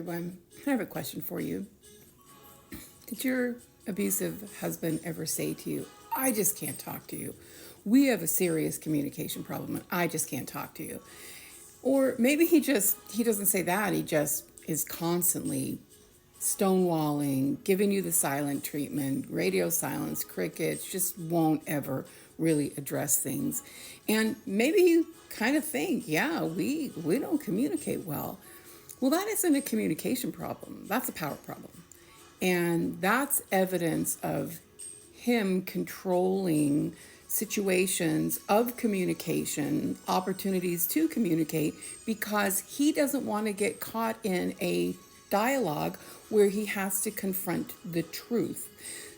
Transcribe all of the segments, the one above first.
everyone. I have a question for you. Did your abusive husband ever say to you, I just can't talk to you? We have a serious communication problem and I just can't talk to you. Or maybe he doesn't say that. He just is constantly stonewalling, giving you the silent treatment, radio silence, crickets, just won't ever really address things. And maybe you kind of think, yeah, we don't communicate well. Well, that isn't a communication problem. That's a power problem. And that's evidence of him controlling situations of communication, opportunities to communicate, because he doesn't want to get caught in a dialogue where he has to confront the truth.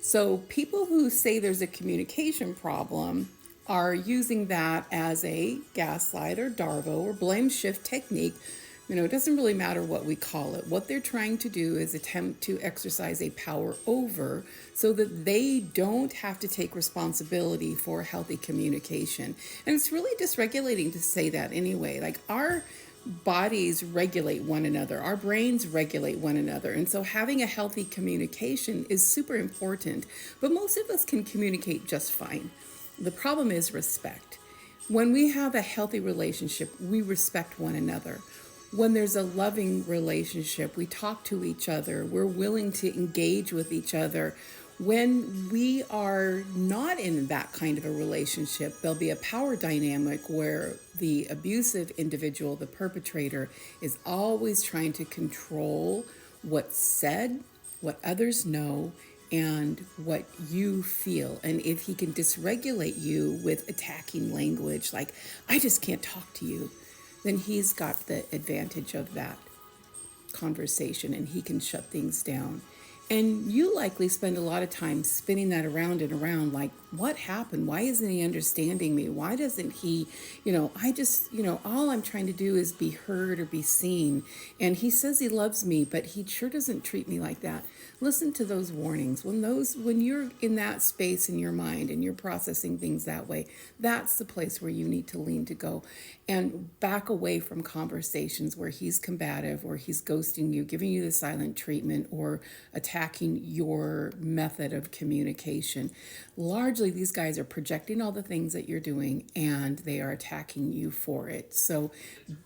So people who say there's a communication problem are using that as a gaslight or Darvo or blame shift technique. It doesn't really matter what we call it. What they're trying to do is attempt to exercise a power over so that they don't have to take responsibility for healthy communication. And it's really dysregulating to say that anyway. Like, our bodies regulate one another, our brains regulate one another. And so having a healthy communication is super important. But most of us can communicate just fine. The problem is respect. When we have a healthy relationship, we respect one another. When there's a loving relationship, we talk to each other, we're willing to engage with each other. When we are not in that kind of a relationship, there'll be a power dynamic where the abusive individual, the perpetrator, is always trying to control what's said, what others know, and what you feel. And if he can dysregulate you with attacking language, like, I just can't talk to you, then he's got the advantage of that conversation and he can shut things down. And you likely spend a lot of time spinning that around and around, like, what happened? Why isn't he understanding me? Why doesn't he, all I'm trying to do is be heard or be seen. And he says he loves me, but he sure doesn't treat me like that. Listen to those warnings. When you're in that space in your mind and you're processing things that way, that's the place where you need to lean to go and back away from conversations where he's combative or he's ghosting you, giving you the silent treatment, or attacking your method of communication. Largely, these guys are projecting all the things that you're doing and they are attacking you for it. So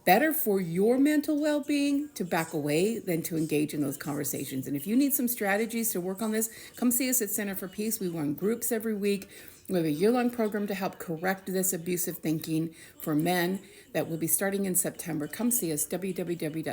better for your mental well-being to back away than to engage in those conversations. And if you need some strategies to work on this, come see us at Center for Peace. We run groups every week. We have a year-long program to help correct this abusive thinking for men that will be starting in September. Come see us, www.cenfp.org.